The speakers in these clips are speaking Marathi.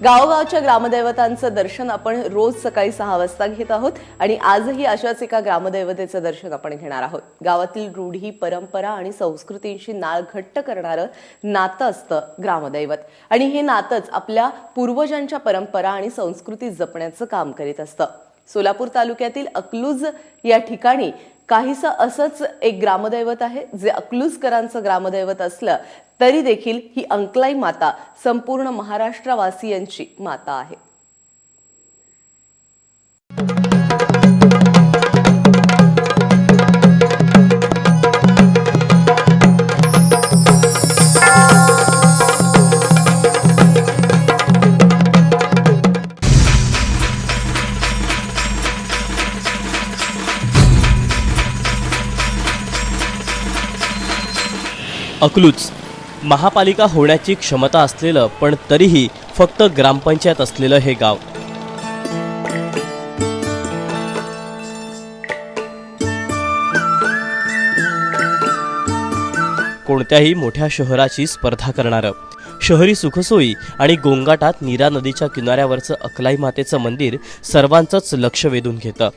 गावोगावच्या ग्रामदैवतांचं दर्शन आपण रोज सकाळी 6 वाजता घेत आहोत आणि आजही अशाच एका ग्रामदैवतेचं दर्शन आपण घेणार आहोत। गावातील रूढी, परंपरा आणि संस्कृतींशी नाळ घट्ट करणारं नातं असतं ग्रामदैवत आणि हे नातंच आपल्या पूर्वजांच्या परंपरा आणि संस्कृती जपण्याचं काम करीत असतं। सोलापूर तालुक्यातील अकलूज या ठिकाणी काहीसं असंच एक ग्रामदैवत आहे, जे अकलूजकरांचं ग्रामदैवत असलं तरी देखील ही अंकलाई माता संपूर्ण महाराष्ट्रवासियांची माता आहे। अकलूज महापालिका होण्याची क्षमता असलेलं पण तरीही फक्त ग्रामपंचायत असलेलं हे गाव। कोणत्याही मोठ्या शहराची स्पर्धा करणारं, शहरी सुखसोयी आणि गोंगाटात नीरा नदीच्या किनाऱ्यावरचं अकलाई मातेचं मंदिर सर्वांचंच लक्ष वेधून घेतं।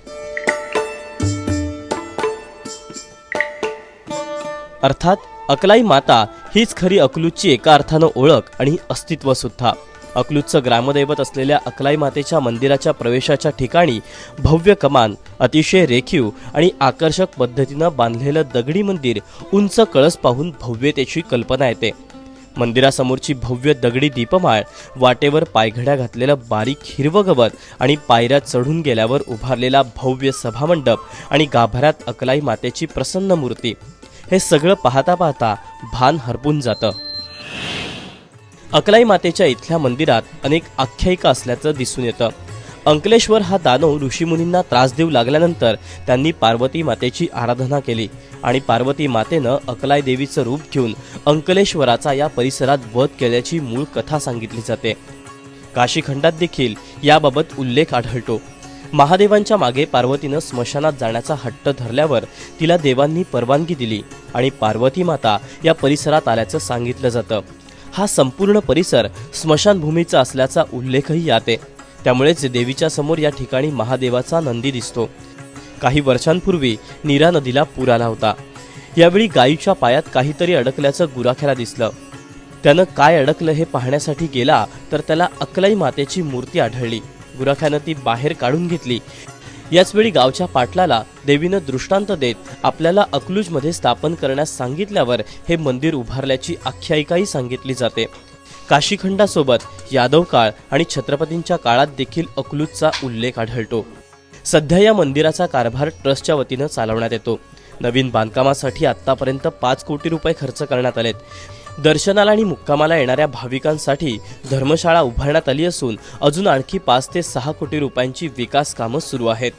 अर्थात अकलाई माता हीच खरी अकलूजची एका अर्थानं ओळख आणि अस्तित्व सुद्धा। अकलूजचं ग्रामदैवत असलेल्या अकलाई मातेच्या मंदिराच्या प्रवेशाच्या ठिकाणी भव्य कमान, अतिशय रेखीव आणि आकर्षक पद्धतीनं बांधलेलं दगडी मंदिर, उंच कळस पाहून भव्यतेची कल्पना येते। मंदिरासमोरची भव्य दगडी दीपमाळ, वाटेवर पायघड्या घातलेलं बारीक हिरवं गवत आणि पायऱ्या चढून गेल्यावर उभारलेला भव्य सभामंडप आणि गाभाऱ्यात अकलाई मातेची प्रसन्न मूर्ती, हे सगळं पाहता पाहता भान हरपून जातं। अकलाई मातेच्या इथल्या मंदिरात अनेक आख्यायिका असल्याचं दिसून येतं। अंकलेश्वर हा दानव ऋषीमुनींना त्रास देऊ लागल्यानंतर त्यांनी पार्वती मातेची आराधना केली आणि पार्वती मातेनं अकलाई देवीचं रूप घेऊन अंकलेश्वराचा या परिसरात वध केल्याची मूळ कथा सांगितली जाते। काशीखंडात देखील याबाबत उल्लेख आढळतो। महादेवांच्या मागे पार्वतीनं स्मशानात जाण्याचा हट्ट धरल्यावर तिला देवांनी परवानगी दिली आणि पार्वती माता या परिसरात आल्याचं सांगितलं जातं। हा संपूर्ण परिसर स्मशानभूमीचा असल्याचा उल्लेखही यात आहे। त्यामुळेच देवीच्या समोर या ठिकाणी महादेवाचा नंदी दिसतो। काही वर्षांपूर्वी नीरा नदीला पूर आला होता। यावेळी गायीच्या पायात काहीतरी अडकल्याचं गुराख्याला दिसलं। त्यानं काय अडकलं हे पाहण्यासाठी गेला तर त्याला अकलाई मातेची मूर्ती आढळली। गुराख्यानं ती बाहेर काढून घेतली। याचवेळी गावच्या पाटलाला देवीनं दृष्टांत देत आपल्याला अकलूजमध्ये स्थापन करण्यास सांगितल्यावर हे मंदिर उभारल्याची आख्यायिकाही सांगितली जाते। काशीखंडासोबत यादव काळ आणि छत्रपतींच्या काळात देखील अकलूजचा उल्लेख आढळतो। सध्या या मंदिराचा कारभार ट्रस्टच्या वतीनं चालवण्यात येतो। नवीन बांधकामासाठी आतापर्यंत 5 कोटी रुपये खर्च करण्यात आलेत। दर्शनाला आणि मुक्कामाला येणाऱ्या भाविकांसाठी धर्मशाळा उभारण्यात आली असून अजून आणखी 5 ते 6 कोटी रुपयांची विकास कामं सुरू आहेत।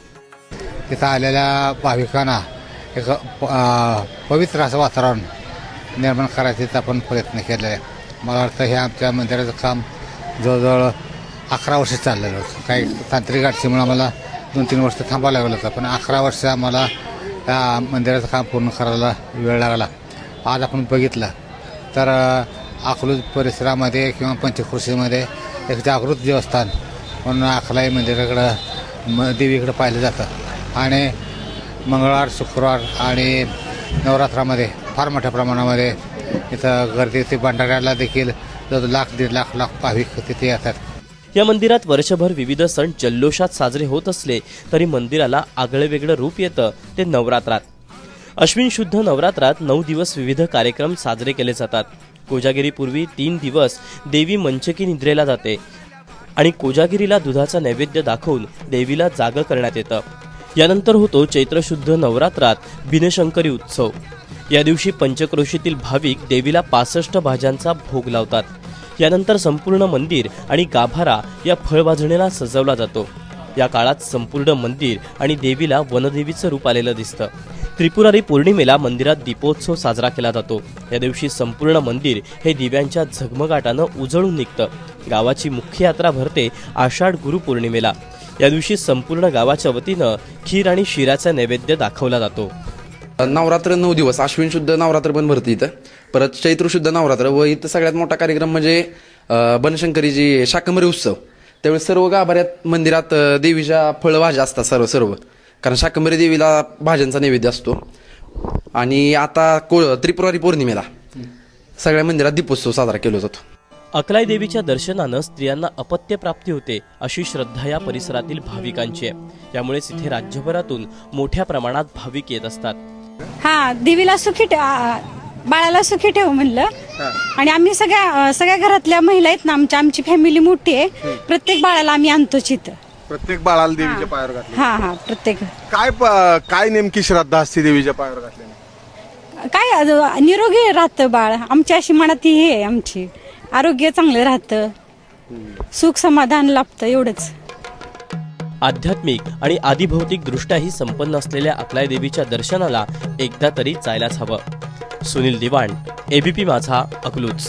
तिथं आलेल्या भाविकांना एक पवित्र असं वातावरण निर्माण करायचा आपण प्रयत्न केलेला आहे। मला वाटतं हे आमच्या मंदिराचं काम जवळजवळ 11 वर्ष चाललेलं होतं। काही तांत्रिक अडचणीमुळे आम्हाला 2-3 वर्ष थांबावं लागलं होतं, पण 11 वर्ष आम्हाला त्या मंदिराचं काम पूर्ण करायला वेळ लागला। आज आपण बघितलं तर अकलूज परिसरामध्ये किंवा पंचक्रोशीमध्ये एक जागृत देवस्थान म्हणून अकलाई मंदिराकडं देवीकडं पाहिलं जातं आणि मंगळवार, शुक्रवार आणि नवरात्रामध्ये फार मोठ्या प्रमाणामध्ये इथं गर्दी होती। भंडाऱ्याला देखील 1-1.5 लाख भाविक तिथे येतात। या मंदिरात वर्षभर विविध सण जल्लोषात साजरे होत असले तरी मंदिराला आगळं वेगळं रूप येतं ते नवरात्रात। अश्विन शुद्ध नवरात्रात 9 दिवस विविध कार्यक्रम साजरे केले जातात। कोजागिरीपूर्वी 3 दिवस देवी मंचकी निद्रेला जाते आणि कोजागिरीला दुधाचा नैवेद्य दाखवून देवीला जागं करण्यात येतं। यानंतर होतो चैत्र शुद्ध नवरात्रात बिनशंकरी उत्सव। या दिवशी पंचक्रोशीतील भाविक देवीला 65 भाज्यांचा भोग लावतात। यानंतर संपूर्ण मंदिर आणि गाभारा या फळभाजणीला सजवला जातो। या काळात संपूर्ण मंदिर आणि देवीला वनदेवीचं रूप आलेलं दिसतं। त्रिपुरारी पौर्णिमेला मंदिरात दीपोत्सव साजरा केला जातो। या दिवशी संपूर्ण मंदिर हे दिव्यांच्या झगमगाटानं उजळून निघतं। गावाची मुख्य यात्रा भरते आषाढ गुरुपौर्णिमेला। या दिवशी संपूर्ण गावाच्या वतीनं खीर आणि शिऱ्याचा नैवेद्य दाखवला जातो। नवरात्र 9 दिवस अश्विन शुद्ध नवरात्र पण भरते इथं, परत चैत्र शुद्ध नवरात्र व इथं सगळ्यात मोठा कार्यक्रम म्हणजे बनशंकरी जी शाकंभरी उत्सव, त्यावेळी सर्व गाभाऱ्यात मंदिरात देवीच्या फळभाज्या असतात सर्व, कारण शाकंभरी देवीला भाज्यांचा नैवेद्य असतो. आणि आता त्रिपुरारी पौर्णिमेला सगळ्या मंदिरात दीपोत्सव साजरा केला जातो. अकलाई देवीच्या दर्शनानं स्त्रियांना अपत्य प्राप्ती होते अशी श्रद्धा या परिसरातील भाविकांची आहे. त्यामुळेच इथे राज्यभरातून मोठ्या प्रमाणात भाविक येत असतात. हा, देवीला सुखी बाळाला सुखी ठेव म्हणलं. आणि आम्ही सगळ्या घरातल्या महिला आहेत ना, आमची फॅमिली मोठी आहे. प्रत्येक बाळाला आम्ही आणतो चित्र. प्रत्येक बाळाला देवीच्या पायावर घातले. हा, प्रत्येक. काय नेमकी श्रद्धा असते देवीच्या पायावर घातल्याने? काय निरोगी राहतं बाळ. आमची अशी मनात हे आहे, आमची आरोग्य चांगलं राहतं, सुख समाधान लाभतं, एवढंच. आध्यात्मिक आणि आदिभौतिक दृष्ट्याही संपन्न असलेल्या अकलाई देवीच्या दर्शनाला एकदा तरी जायलाच हवं. सुनील दिवाण, एबीपी माझा, अकलूज.